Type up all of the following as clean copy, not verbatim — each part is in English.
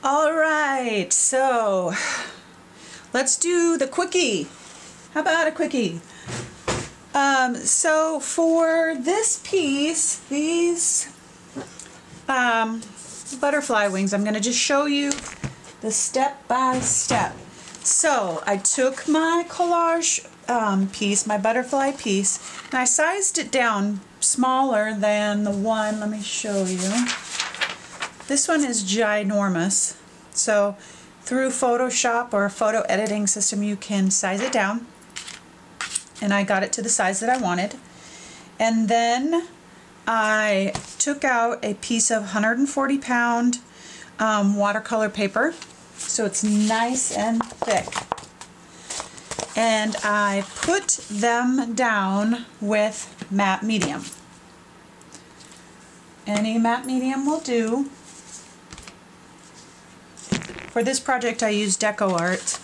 All right, so let's do the quickie. How about a quickie? So for this piece, these butterfly wings, I'm going to just show you the step by step. So I took my collage piece, my butterfly piece, and I sized it down smaller than the one. Let me show you. This one is ginormous, so through Photoshop or a photo editing system you can size it down, and I got it to the size that I wanted. And then I took out a piece of 140-pound watercolor paper, so it's nice and thick, and I put them down with matte medium. Any matte medium will do. For this project I used Deco Art.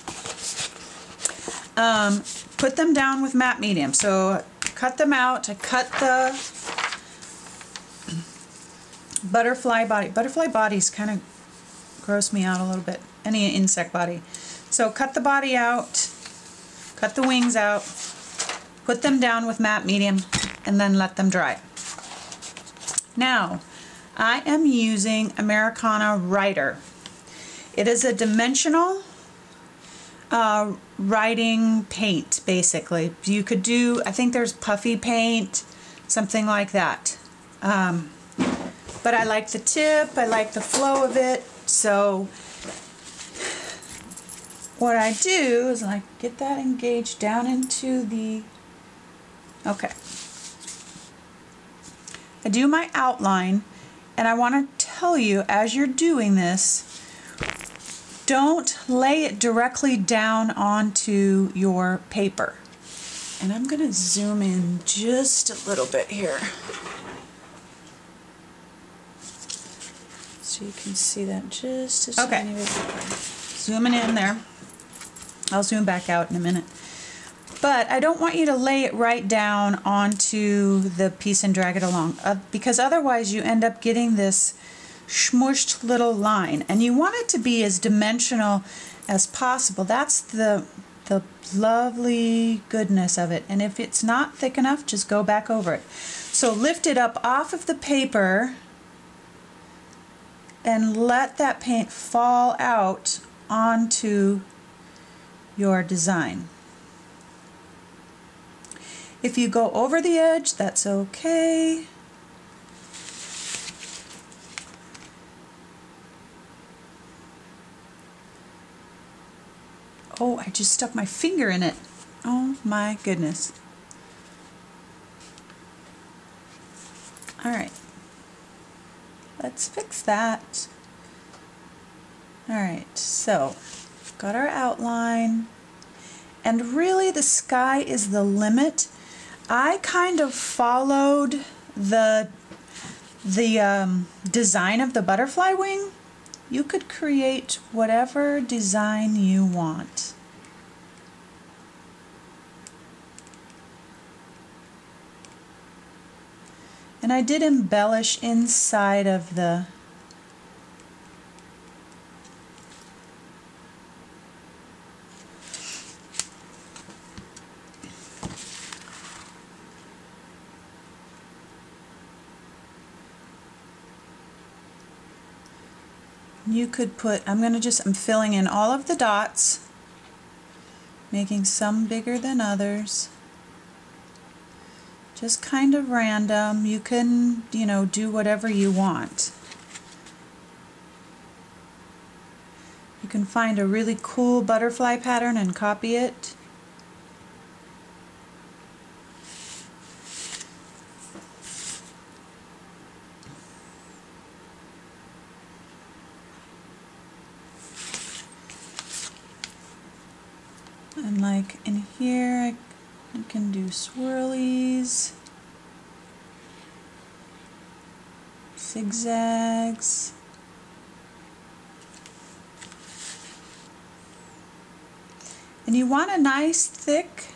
Put them down with matte medium. So cut them out. I cut the butterfly body. Butterfly bodies kind of gross me out a little bit. Any insect body. So cut the body out, cut the wings out, put them down with matte medium, and then let them dry. Now, I am using Americana Writer. It is a dimensional writing paint, basically. You could do, I think there's puffy paint, something like that. But I like the tip, I like the flow of it, so what I do is I get that engaged down into the, okay. I do my outline, and I want to tell you as you're doing this, don't lay it directly down onto your paper. And I'm going to zoom in just a little bit here so you can see that just a tiny bit better. Zooming in there. I'll zoom back out in a minute. But I don't want you to lay it right down onto the piece and drag it along, because otherwise you end up getting this smushed little line, and you want it to be as dimensional as possible. That's the lovely goodness of it. And if it's not thick enough, just go back over it. So lift it up off of the paper and let that paint fall out onto your design. If you go over the edge, that's okay. Oh, I just stuck my finger in it. Oh my goodness. All right. Let's fix that. All right, so got our outline. And really the sky is the limit. I kind of followed the design of the butterfly wing. You could create whatever design you want. And I did embellish inside of the you could put, I'm filling in all of the dots, making some bigger than others. Just kind of random. You can, do whatever you want. You can find a really cool butterfly pattern and copy it. And like in here, I can do swirlies, zigzags. And you want a nice thick,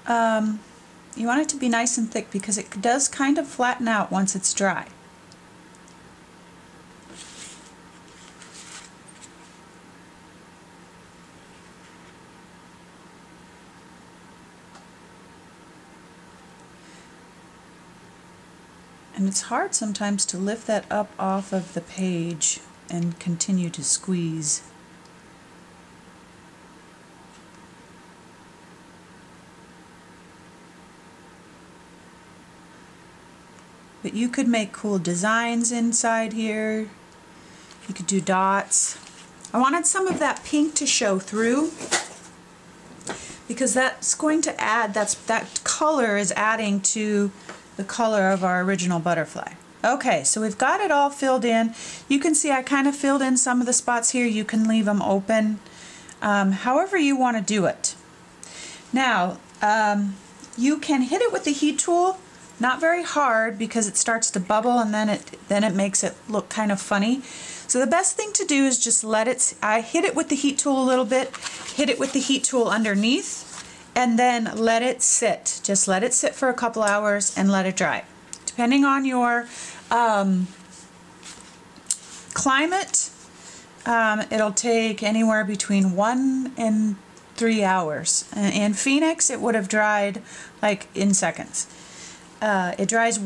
you want it to be nice and thick because it does kind of flatten out once it's dry. And it's hard sometimes to lift that up off of the page and continue to squeeze. But you could make cool designs inside here. You could do dots. I wanted some of that pink to show through because that's going to add, that color is adding to the color of our original butterfly. Okay, so we've got it all filled in. You can see I kind of filled in some of the spots here. You can leave them open, however you want to do it. Now, you can hit it with the heat tool. Not very hard because it starts to bubble and then it makes it look kind of funny. So the best thing to do is just let it, I hit it with the heat tool a little bit, hit it with the heat tool underneath, and then let it sit. Just let it sit for a couple hours and let it dry. Depending on your climate, it'll take anywhere between 1 and 3 hours. In Phoenix, it would have dried like in seconds. It dries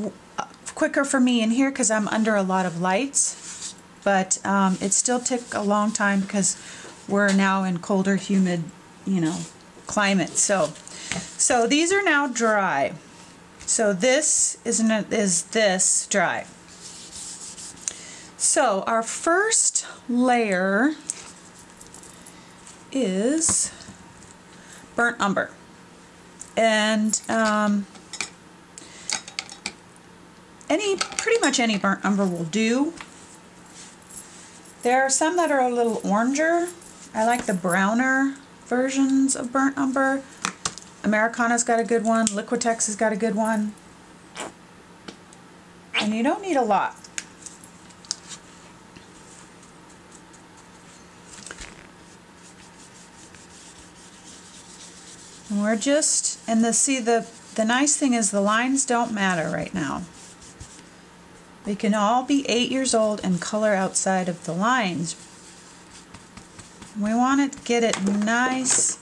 quicker for me in here because I'm under a lot of lights, but it still took a long time because we're now in colder, humid, climate. So these are now dry. So this is this dry. So our first layer is burnt umber, and pretty much any burnt umber will do. There are some that are a little oranger. I like the browner versions of burnt umber. Americana's got a good one. Liquitex has got a good one. And you don't need a lot. And we're just, and the nice thing is the lines don't matter right now. They can all be 8 years old and color outside of the lines. We want to get it nice,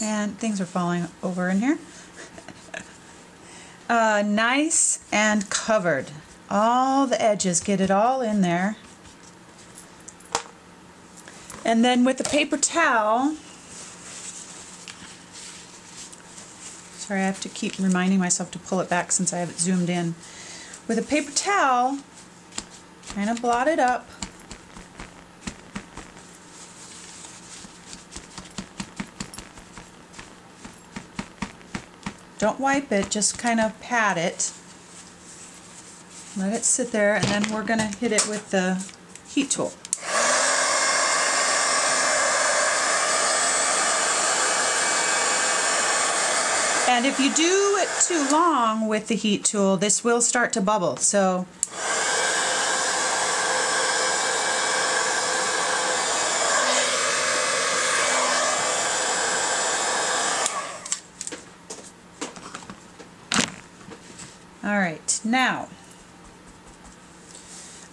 and things are falling over in here. Nice and covered. All the edges, get it all in there. And then with the paper towel, sorry, I have to keep reminding myself to pull it back since I have it zoomed in. With a paper towel, kind of blot it up. Don't wipe it, just kind of pat it. Let it sit there, and then we're going to hit it with the heat tool. And if you do it too long with the heat tool, this will start to bubble. So all right, now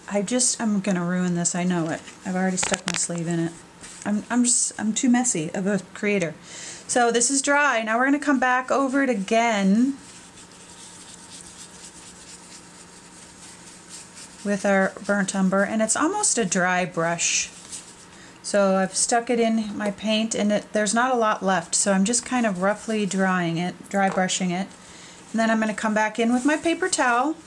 I'm gonna ruin this. I know it. I've already stuck my sleeve in it. I'm too messy of a creator. So this is dry. Now we're going to come back over it again with our burnt umber, and it's almost a dry brush. So I've stuck it in my paint, and there's not a lot left, so I'm just kind of roughly dry brushing it. And then I'm going to come back in with my paper towel.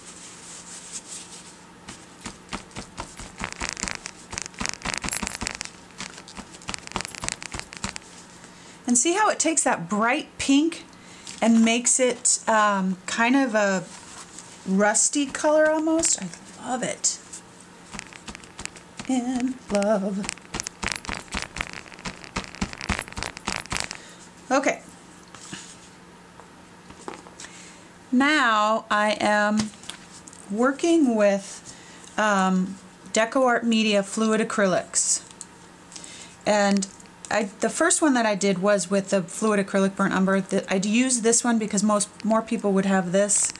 And see how it takes that bright pink and makes it kind of a rusty color almost? I love it. In love. Okay. Now I am working with Deco Art Media Fluid Acrylics. And the first one that I did was with the fluid acrylic burnt umber. I'd use this one because more people would have this.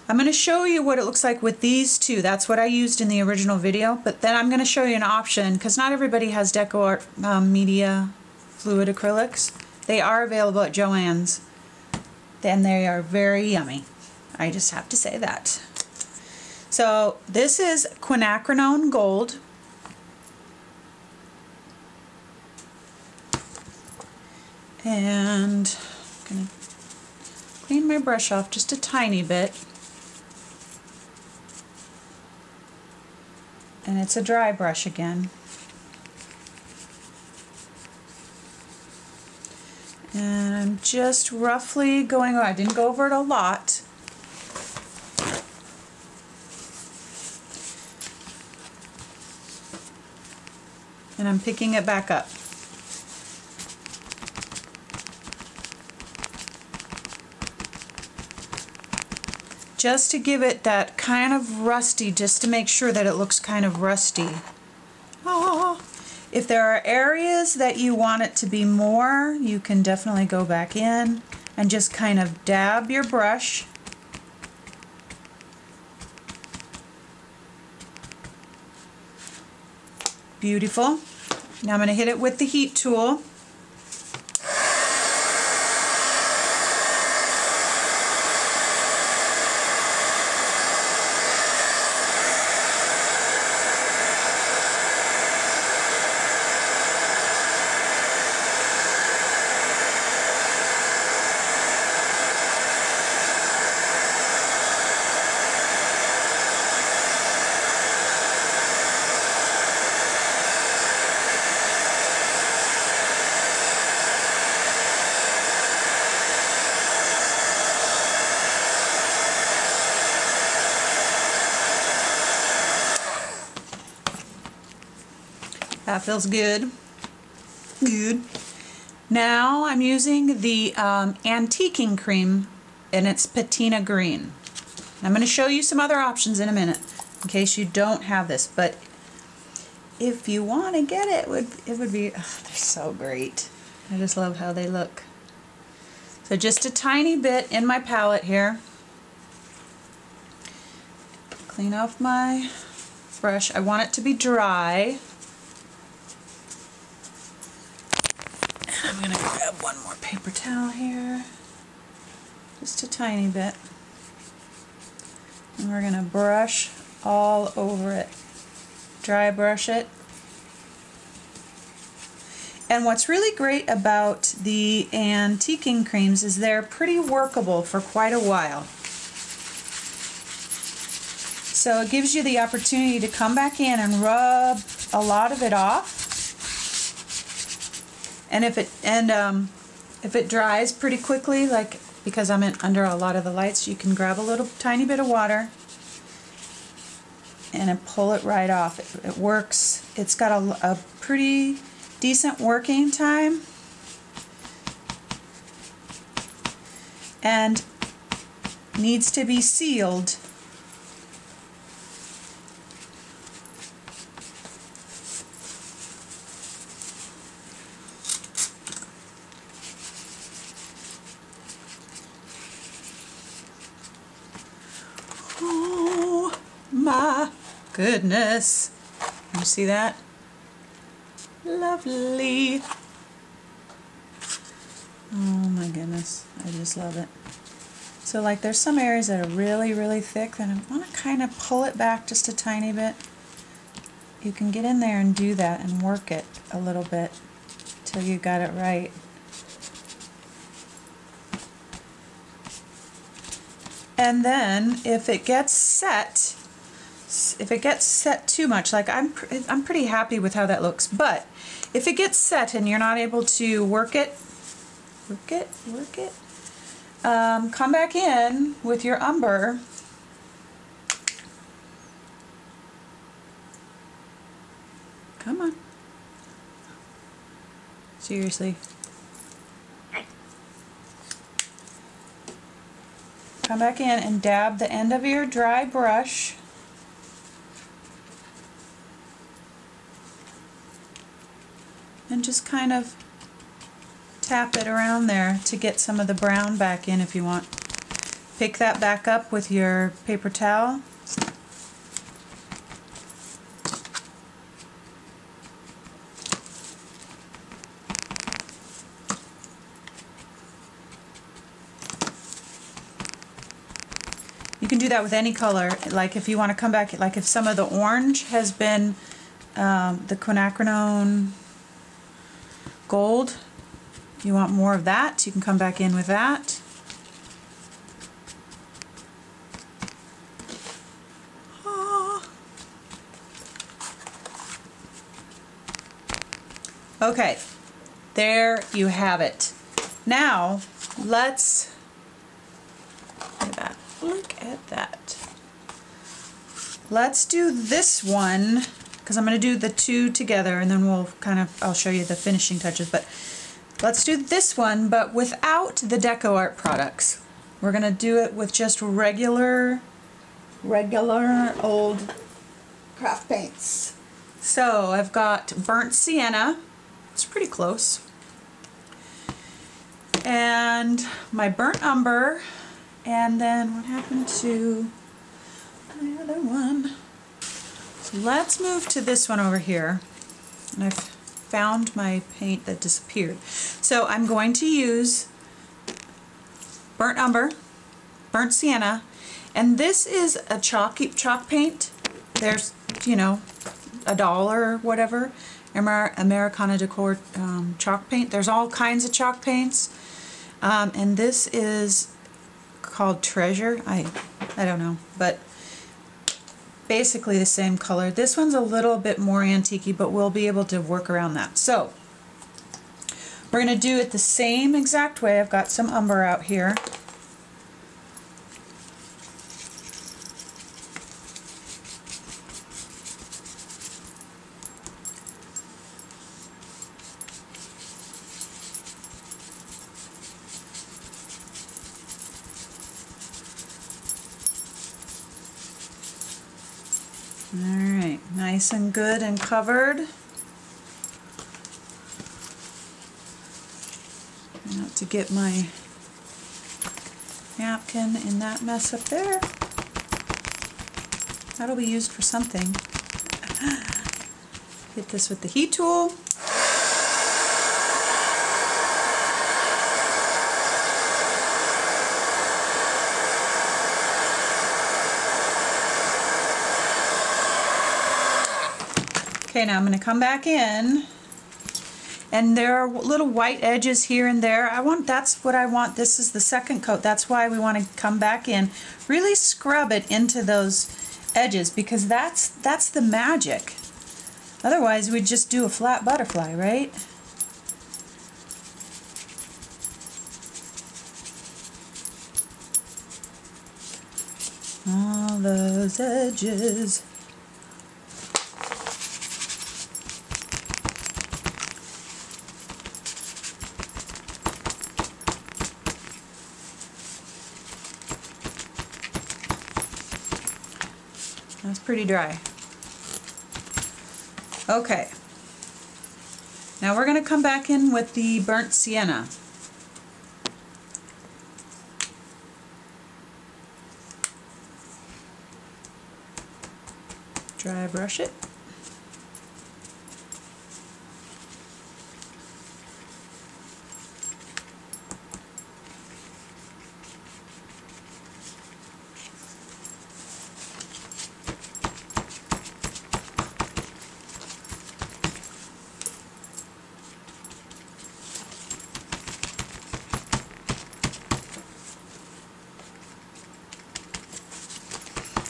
I'm going to show you what it looks like with these two. That's what I used in the original video, but then I'm going to show you an option because not everybody has Deco Art Media fluid acrylics. They are available at Joann's, and they are very yummy. I just have to say that. So this is quinacridone gold. And I'm going to clean my brush off just a tiny bit. And it's a dry brush again. And I'm just roughly going over, I didn't go over it a lot. And I'm picking it back up. Just to give it that kind of rusty, just to make sure that it looks kind of rusty. Oh. If there are areas that you want it to be more, you can definitely go back in and just kind of dab your brush. Beautiful. Now I'm going to hit it with the heat tool. That feels good. Good. Now I'm using the antiquing cream, and it's patina green. I'm going to show you some other options in a minute in case you don't have this, but if you want to get it, it would be, oh, they're so great. I just love how they look. So just a tiny bit in my palette here. Clean off my brush. I want it to be dry. I'm going to grab one more paper towel here, just a tiny bit, and we're going to brush all over it, dry brush it. And what's really great about the antiquing creams is they're pretty workable for quite a while. So it gives you the opportunity to come back in and rub a lot of it off. And if it dries pretty quickly, like because I'm under a lot of the lights, you can grab a little tiny bit of water and pull it right off. It works. It's got a pretty decent working time, and needs to be sealed. Oh my goodness. You see that? Lovely. Oh my goodness. I just love it. So like there's some areas that are really, really thick that I want to kind of pull it back just a tiny bit. You can get in there and do that and work it a little bit till you got it right. And then if it gets set too much, like I'm pretty happy with how that looks, but if it gets set and you're not able to work it, come back in with your umber come on, seriously. Come back in and dab the end of your dry brush and just kind of tap it around there to get some of the brown back in if you want. Pick that back up with your paper towel. You can do that with any color. Like if you want to come back, like if some of the orange has been the quinacridone gold, if you want more of that, you can come back in with that. Okay, there you have it. Now let's look at that. Let's do this one because I'm going to do the two together and then I'll show you the finishing touches. But let's do this one, but without the Deco Art products. We're going to do it with just regular old craft paints. So I've got burnt sienna. It's pretty close. And my burnt umber. And then what happened to my other one? So let's move to this one over here. And I've found my paint that disappeared. So I'm going to use burnt umber, burnt sienna, and this is a chalk paint. There's, you know, $1 or whatever. Americana Decor chalk paint. There's all kinds of chalk paints, and this is called Treasure. I don't know, but basically the same color. This one's a little bit more antique-y, but we'll be able to work around that. So we're going to do it the same exact way. I've got some umber out here. Alright, nice and good and covered. Not to get my napkin in that mess up there. That'll be used for something. Hit this with the heat tool. Okay, now I'm going to come back in, and there are little white edges here and there. That's what I want. This is the second coat. That's why we want to come back in. Really scrub it into those edges because that's the magic. Otherwise, we'd just do a flat butterfly, right? All those edges. That's pretty dry. Okay. Now we're going to come back in with the burnt sienna. Dry brush it.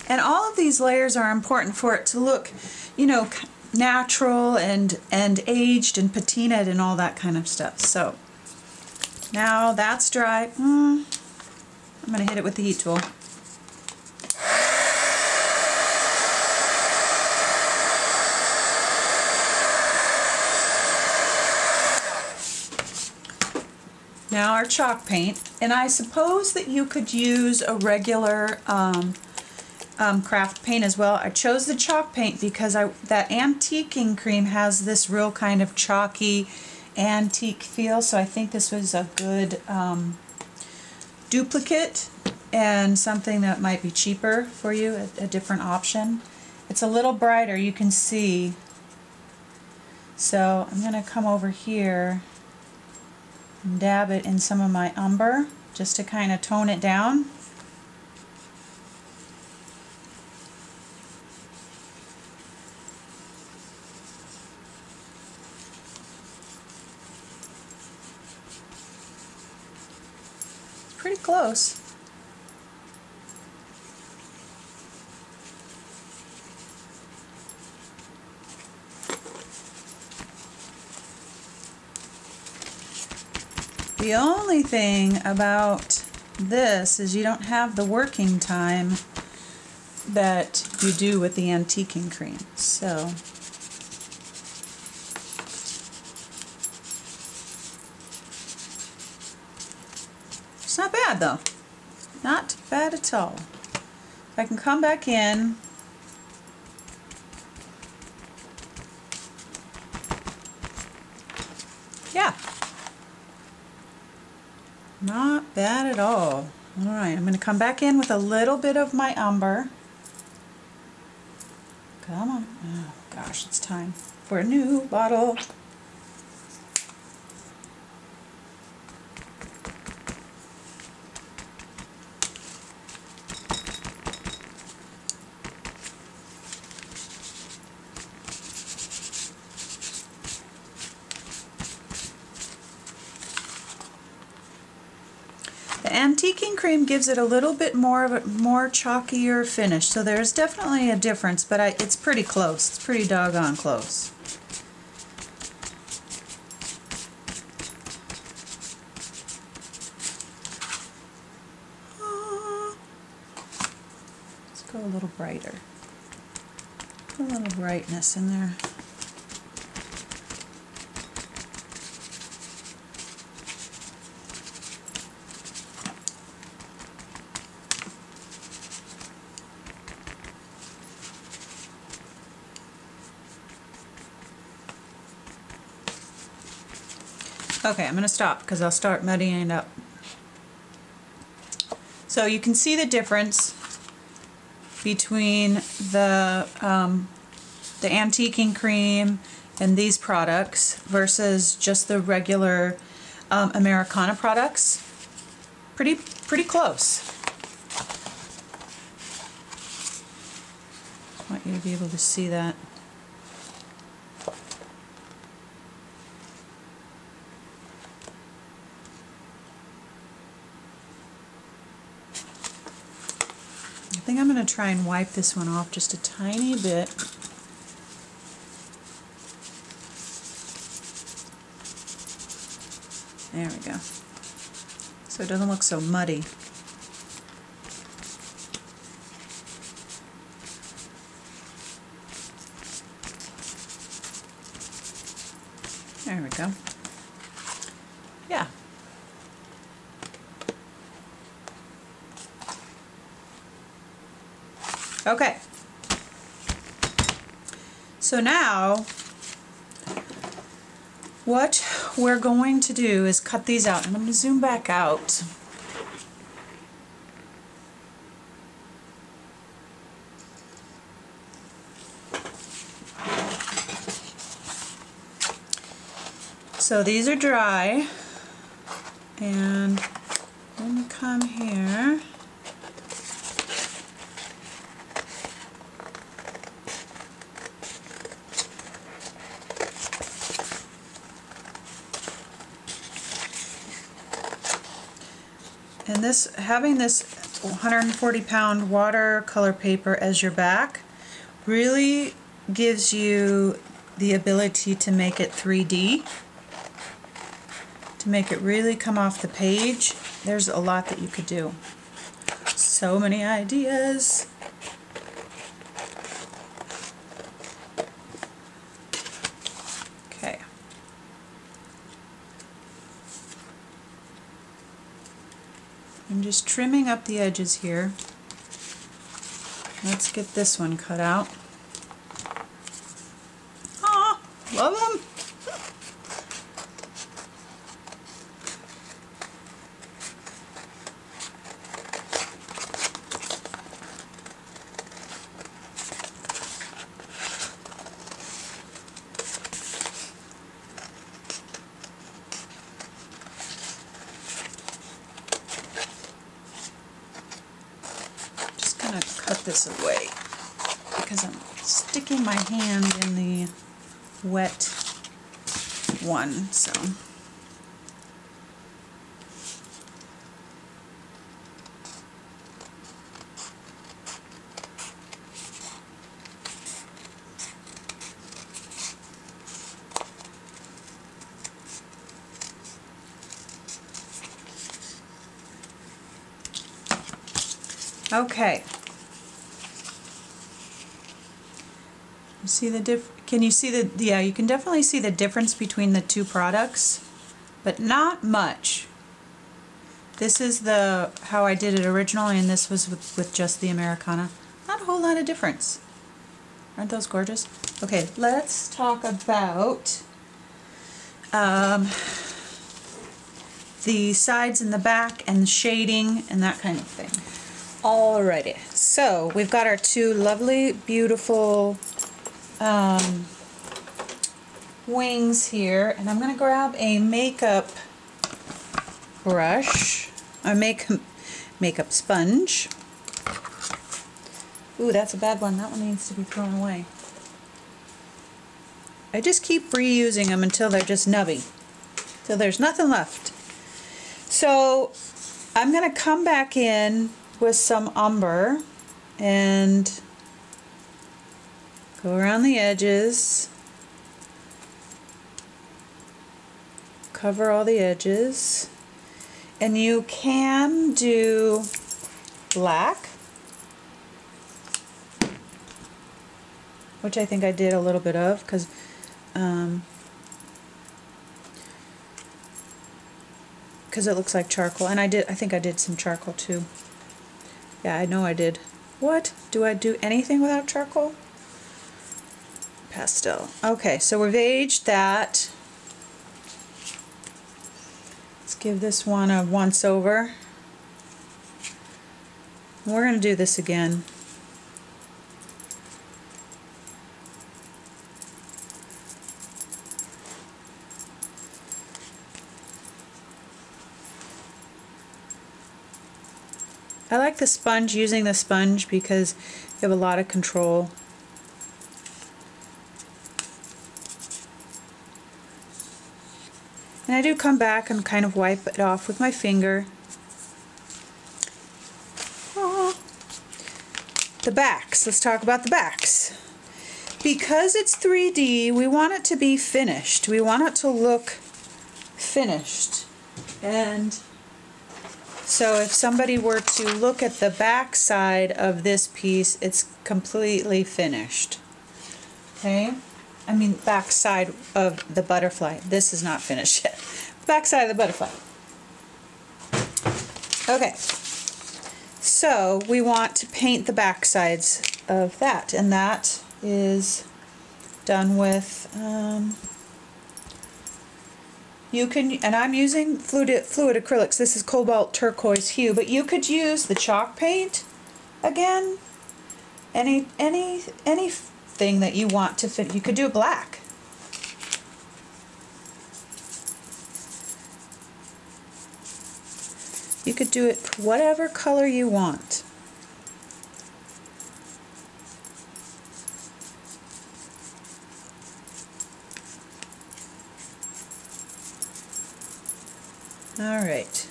And all of these layers are important for it to look, you know, natural and aged and patinaed and all that kind of stuff. So now that's dry. I'm going to hit it with the heat tool. Now our chalk paint, and I suppose that you could use a regular craft paint as well. I chose the chalk paint because that antiquing cream has this real kind of chalky antique feel, so I think this was a good duplicate and something that might be cheaper for you, a different option. It's a little brighter, you can see. So I'm going to come over here and dab it in some of my umber just to kind of tone it down. close. The only thing about this is you don't have the working time that you do with the antiquing cream. So it's not bad though. Not bad at all. If I can come back in. Yeah. Not bad at all. Alright, I'm going to come back in with a little bit of my umber. Come on. Oh gosh, it's time for a new bottle. The antiquing cream gives it a little bit more of a more chalkier finish, so there's definitely a difference, but it's pretty close. It's pretty doggone close. Let's go a little brighter. Put a little brightness in there. Okay, I'm going to stop because I'll start muddying it up. So you can see the difference between the antiquing cream and these products versus just the regular Americana products. Pretty close. I want you to be able to see that. I think I'm going to try and wipe this one off just a tiny bit. There we go. So it doesn't look so muddy. There we go. Yeah. Okay, so now what we're going to do is cut these out, and I'm going to zoom back out. So these are dry, and I'm going to come here. And this, having this 140-pound watercolor paper as your back really gives you the ability to make it 3D, to make it really come off the page. There's a lot that you could do. So many ideas. Okay. I'm just trimming up the edges here. Let's get this one cut out. Ah, love them. Cut this away because I'm sticking my hand in the wet one, so Okay. You see the can you see the, yeah, you can definitely see the difference between the two products, but not much. This is the how I did it originally, and this was with just the Americana. Not a whole lot of difference. Aren't those gorgeous? Okay, let's talk about the sides and the back and the shading and that kind of thing. Alrighty, so we've got our two lovely, beautiful wings here, and I'm going to grab a makeup brush, a makeup sponge. Ooh, that's a bad one. That one needs to be thrown away. I just keep reusing them until they're just nubby, till there's nothing left. So I'm going to come back in with some umber and go around the edges, cover all the edges, and you can do black, which I think I did a little bit of because it looks like charcoal, and I think I did some charcoal too. Yeah, I know I did. What? Do I do anything without charcoal? Pastel. Okay, so we've aged that. Let's give this one a once over. We're going to do this again. I like the sponge, using the sponge, because you have a lot of control. And I do come back and kind of wipe it off with my finger. The backs. Let's talk about the backs. Because it's 3D, we want it to be finished. We want it to look finished. And so if somebody were to look at the back side of this piece, it's completely finished. Okay? I mean, back side of the butterfly. This is not finished yet. Back side of the butterfly. Okay. So we want to paint the back sides of that, and that is done with you can, and I'm using fluid acrylics. This is cobalt turquoise hue, but you could use the chalk paint again. Anything that you want to fit. You could do black. You could do it whatever color you want. All right.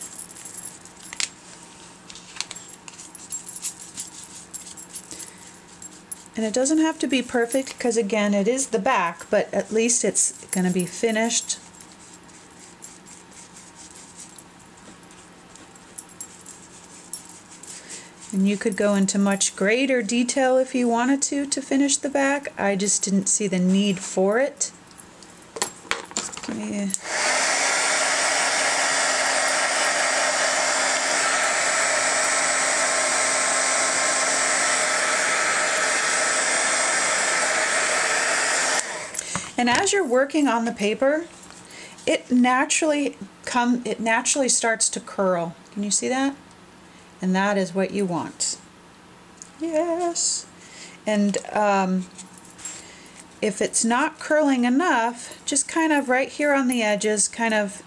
And it doesn't have to be perfect because, again, it is the back, but at least it's going to be finished. And you could go into much greater detail if you wanted to finish the back. I just didn't see the need for it. Just give me and as you're working on the paper, it naturally starts to curl. Can you see that? And that is what you want. Yes. And if it's not curling enough, just kind of right here on the edges, kind of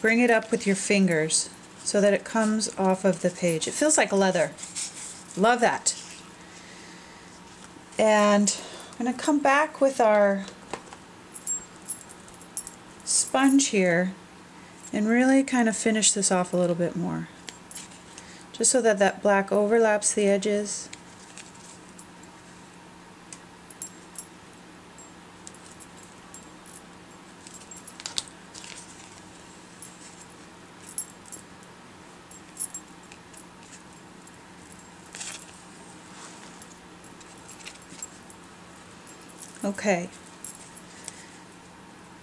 bring it up with your fingers so that it comes off of the page. It feels like leather. Love that. And I'm going to come back with our sponge here and really kind of finish this off a little bit more. Just so that that black overlaps the edges. Okay.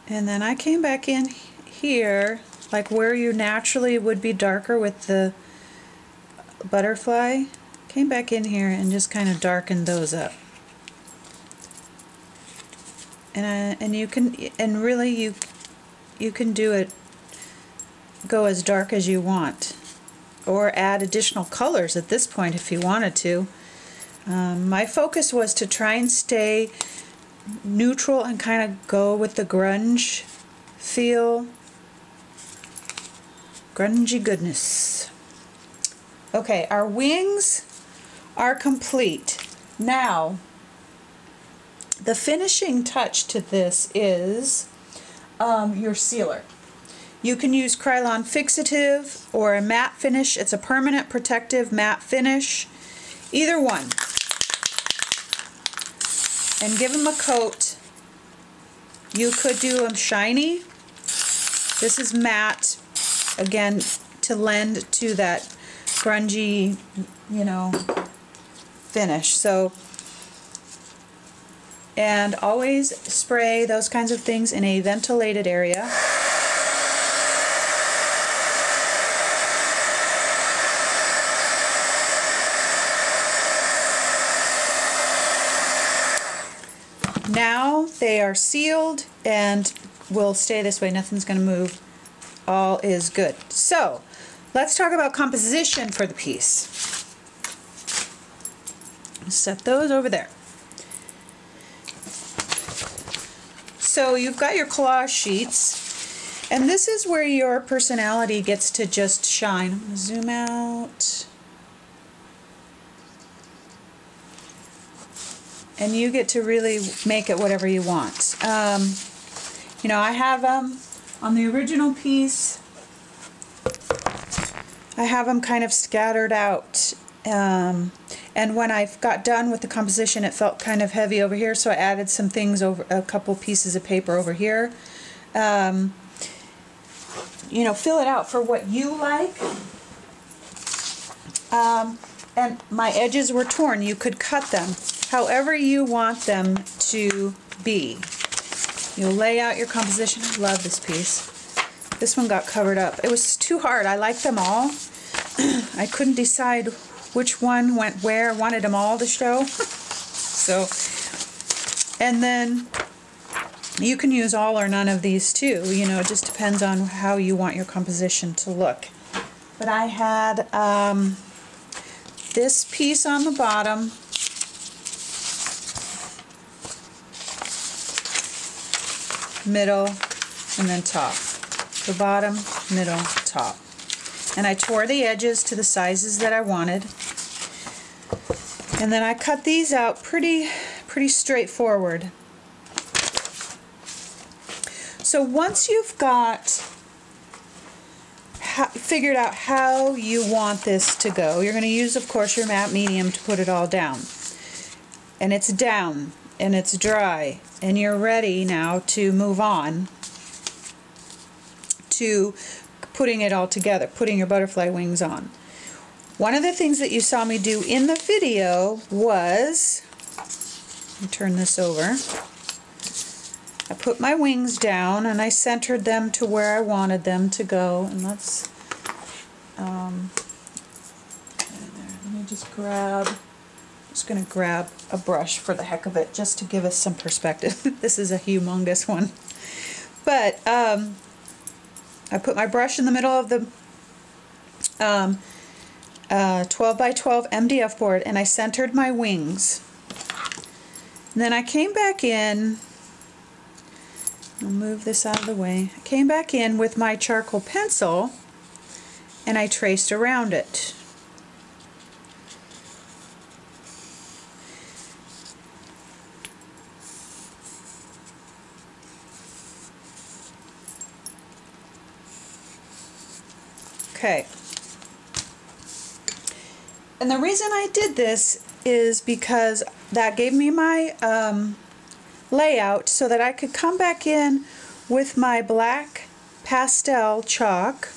And then I came back in here, like where you naturally would be darker with the butterfly. Came back in here and just kind of darkened those up. And you can, and really you can do it, go as dark as you want, or add additional colors at this point if you wanted to. My focus was to try and stay neutral and kind of go with the grunge feel. Grungy goodness. Okay, our wings are complete. Now, the finishing touch to this is your sealer. You can use Krylon Fixative or a matte finish. It's a permanent protective matte finish. Either one. And give them a coat. You could do them shiny. This is matte, again, to lend to that grungy, you know, finish. So, and always spray those kinds of things in a ventilated area. Now they are sealed and will stay this way. Nothing's going to move. All is good. So let's talk about composition for the piece. Set those over there. So you've got your collage sheets, and this is where your personality gets to just shine. I'm going to zoom out. And you get to really make it whatever you want. You know, I have them on the original piece. I have them kind of scattered out. And when I got done with the composition, it felt kind of heavy over here, so I added some things over, a couple pieces of paper over here. You know, fill it out for what you like. And my edges were torn. You could cut them however you want them to be. You'll lay out your composition. I love this piece. This one got covered up. It was too hard. I liked them all. I couldn't decide which one went where. I wanted them all to show. So, and then you can use all or none of these too. You know, it just depends on how you want your composition to look. But I had this piece on the bottom. Middle, and then top. The bottom, middle, top. And I tore the edges to the sizes that I wanted. And then I cut these out pretty straightforward. So once you've got figured out how you want this to go, you're going to use, of course, your matte medium to put it all down. And it's down, and it's dry, and you're ready now to move on to putting it all together, putting your butterfly wings on. One of the things that you saw me do in the video was, let me turn this over, I put my wings down and I centered them to where I wanted them to go. And let's, let me just grab, going to grab a brush for the heck of it, just to give us some perspective. This is a humongous one. But I put my brush in the middle of the 12 by 12 MDF board, and I centered my wings. And then I came back in, I'll move this out of the way, I came back in with my charcoal pencil and I traced around it. Okay. And the reason I did this is because that gave me my layout so that I could come back in with my black pastel chalk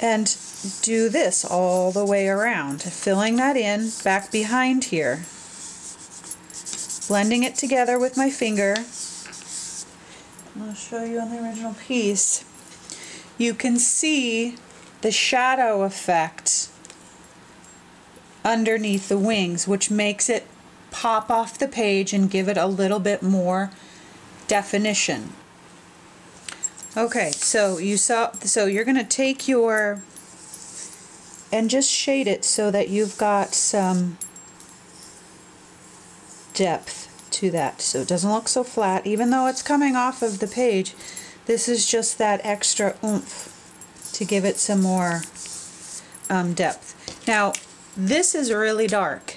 and do this all the way around, filling that in back behind here. blending it together with my finger. I'll show you on the original piece. You can see the shadow effect underneath the wings, which makes it pop off the page and give it a little bit more definition. Okay, so you're going to take your and just shade it so that you've got some depth to that, so it doesn't look so flat. Even though it's coming off of the page, this is just that extra oomph to give it some more depth. Now this is really dark.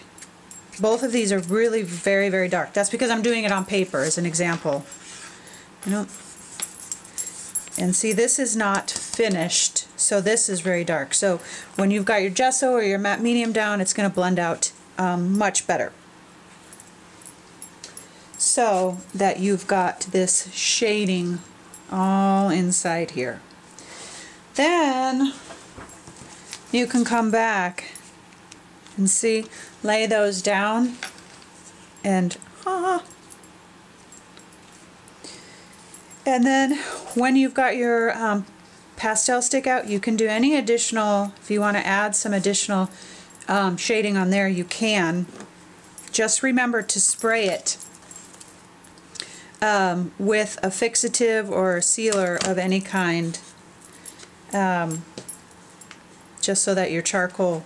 Both of these are really very, very dark. That's because I'm doing it on paper as an example. You know, and see, this is not finished, so this is very dark. So when you've got your gesso or your matte medium down, it's going to blend out much better. So that you've got this shading all inside here. Then you can come back and see, lay those down, and and then when you've got your pastel stick out, you can do any additional, if you want to add some additional shading on there, you can. Just remember to spray it with a fixative or a sealer of any kind, just so that your charcoal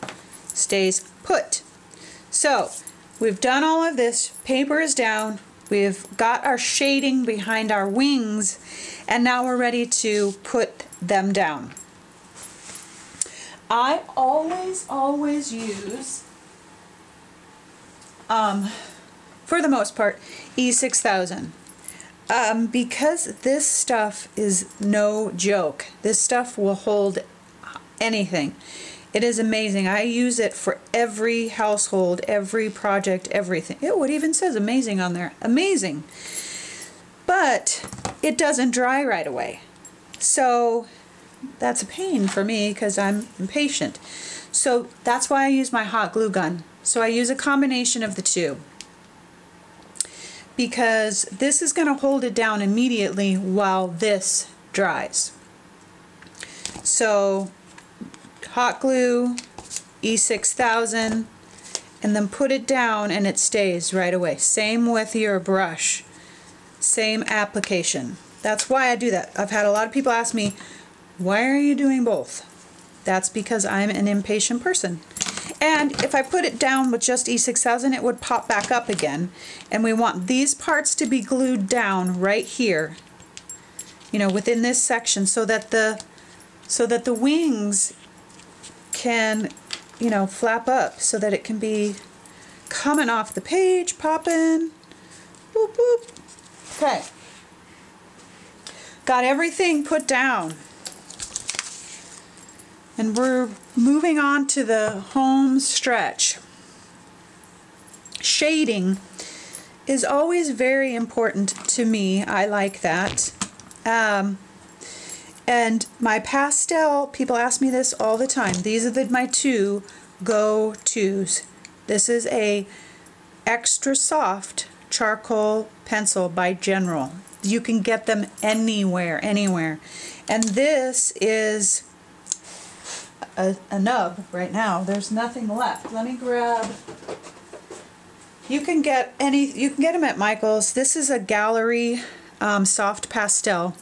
stays put. So we've done all of this, paper is down, we've got our shading behind our wings, and now we're ready to put them down. I always use, for the most part, E6000. Because this stuff is no joke. This stuff will hold anything. It is amazing. I use it for every household, every project, everything. It even says amazing on there. Amazing. But it doesn't dry right away. So that's a pain for me because I'm impatient. So that's why I use my hot glue gun. So I use a combination of the two, because this is going to hold it down immediately while this dries. So hot glue, E6000, and then put it down and it stays right away. Same with your brush, same application. That's why I do that. I've had a lot of people ask me, why are you doing both? That's because I'm an impatient person. And if I put it down with just E6000, it would pop back up again. And we want these parts to be glued down right here, you know, within this section, so that the wings can, you know, flap up, so that it can be coming off the page, popping. Boop, boop. Okay. Got everything put down. And we're moving on to the home stretch. Shading is always very important to me. I like that. And my pastel, people ask me this all the time. These are my two go-tos. This is a extra soft charcoal pencil by General. You can get them anywhere. And this is a nub right now. There's nothing left. Let me grab. You can get them at Michael's. This is a gallery soft pastel.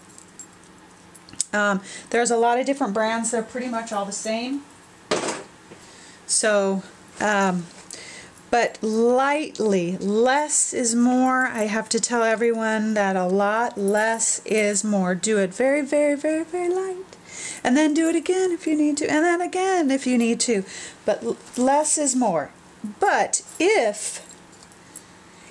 There's a lot of different brands. They're pretty much all the same. So, but lightly, less is more. I have to tell everyone that a lot less is more. Do it very, very, very, very light. And then do it again if you need to, and then again if you need to. But less is more. But if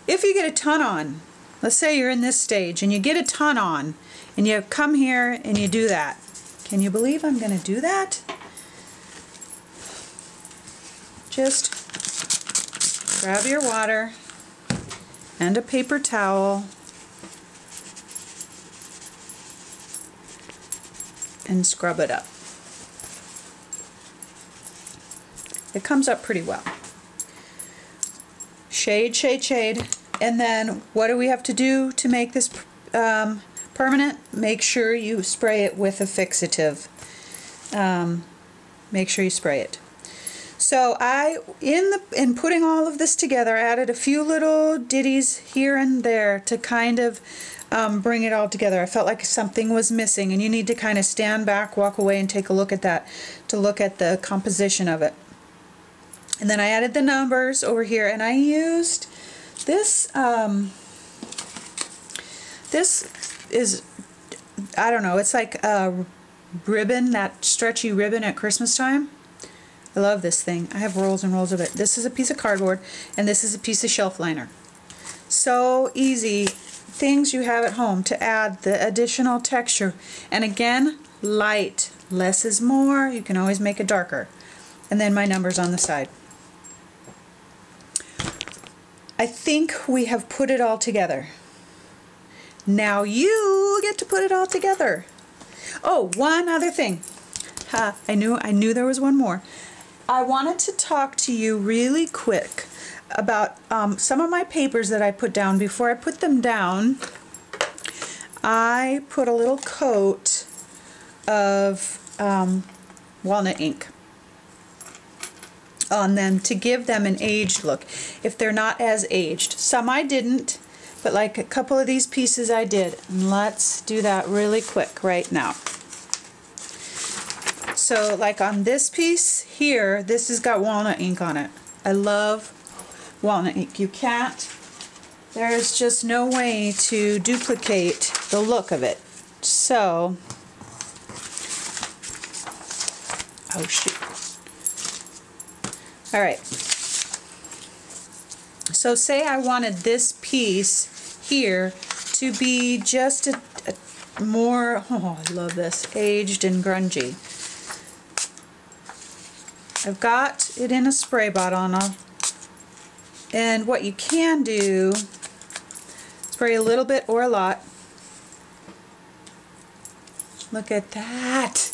you get a ton on, let's say you're in this stage and you get a ton on, and you come here and you do that. Can you believe I'm going to do that? Just grab your water and a paper towel and scrub it up. It comes up pretty well. Shade, shade, shade. And then what do we have to do to make this permanent? Make sure you spray it with a fixative. Make sure you spray it. So in putting all of this together, I added a few little ditties here and there to kind of bring it all together. I felt like something was missing, and you need to kind of stand back, walk away, and take a look at that to look at the composition of it. And then I added the numbers over here, and I used this. This is, I don't know, it's like a ribbon, that stretchy ribbon at Christmas time. I love this thing. I have rolls and rolls of it. This is a piece of cardboard, and this is a piece of shelf liner. So easy things you have at home to add the additional texture. And again, light. Less is more. You can always make it darker. And then my numbers on the side. I think we have put it all together. Now you get to put it all together. Oh, one other thing. I knew there was one more. I wanted to talk to you really quick about some of my papers that I put down. Before I put them down, I put a little coat of walnut ink on them to give them an aged look if they're not as aged. Some I didn't, but like a couple of these pieces I did. And let's do that really quick right now. So like on this piece here, this has got walnut ink on it. I love walnut ink. You can't, there's just no way to duplicate the look of it. So, oh shoot. All right. So say I wanted this piece here to be just a more, oh I love this, aged and grungy. I've got it in a spray bottle now. And what you can do, spray a little bit or a lot. Look at that.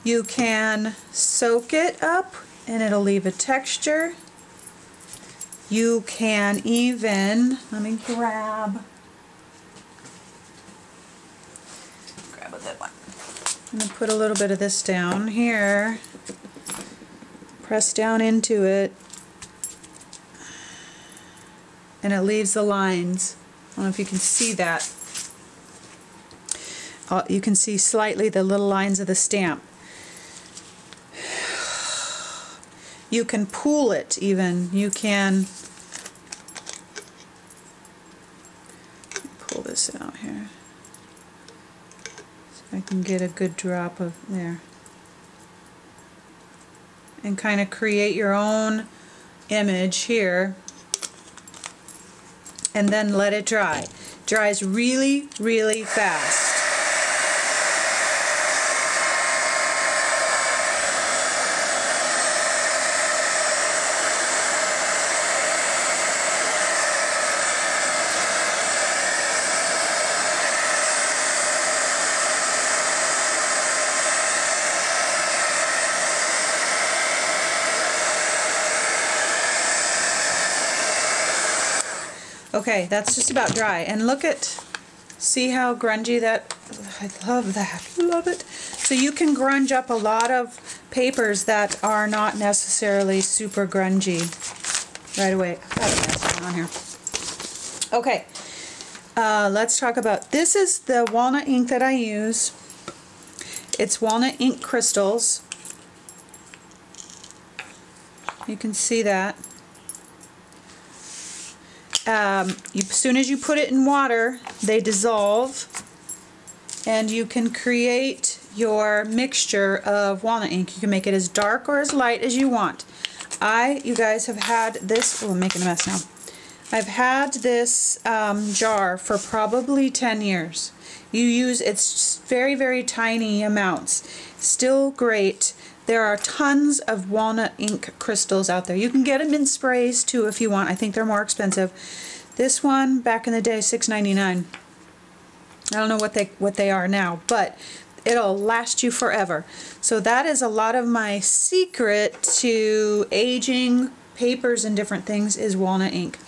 You can soak it up and it'll leave a texture. You can even, let me grab that one. I'm going to put a little bit of this down here. Press down into it. And it leaves the lines. I don't know if you can see that. You can see slightly the little lines of the stamp. You can pool it even. You can pull this out here. I can get a good drop of there. And kind of create your own image here. And then let it dry. Dries really, really fast. Okay, that's just about dry. And look at, see how grungy that, I love that, love it. So you can grunge up a lot of papers that are not necessarily super grungy right away. I've got a mess on here. Okay, let's talk about, this is the walnut ink that I use. It's walnut ink crystals. You can see that. As soon as you put it in water, they dissolve, and you can create your mixture of walnut ink. You can make it as dark or as light as you want. You guys have had this, oh, I'm making a mess now. I've had this jar for probably 10 years. It's very, very tiny amounts. Still great. There are tons of walnut ink crystals out there. You can get them in sprays too if you want. I think they're more expensive. This one, back in the day, $6.99. I don't know what they are now, but it'll last you forever. So that is a lot of my secret to aging papers and different things is walnut ink.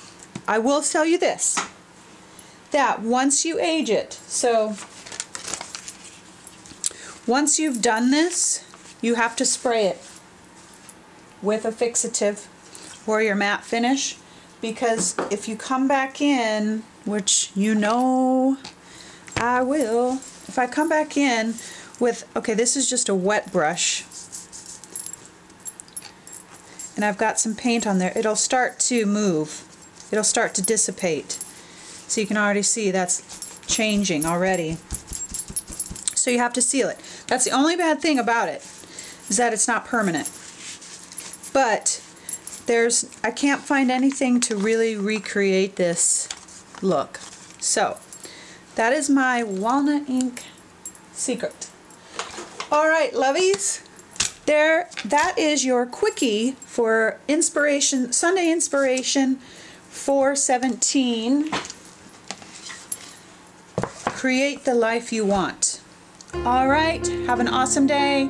I will tell you this, that once you age it, so once you've done this, you have to spray it with a fixative or your matte finish, because if you come back in, which you know I will, if I come back in with, okay, this is just a wet brush, and I've got some paint on there, it'll start to move. It'll start to dissipate. So you can already see that's changing already. So you have to seal it. That's the only bad thing about it, is that it's not permanent. But I can't find anything to really recreate this look. So that is my walnut ink secret. Alright, lovies. There, that is your quickie for inspiration, Sunday inspiration 4/17. Create the life you want. Alright, have an awesome day.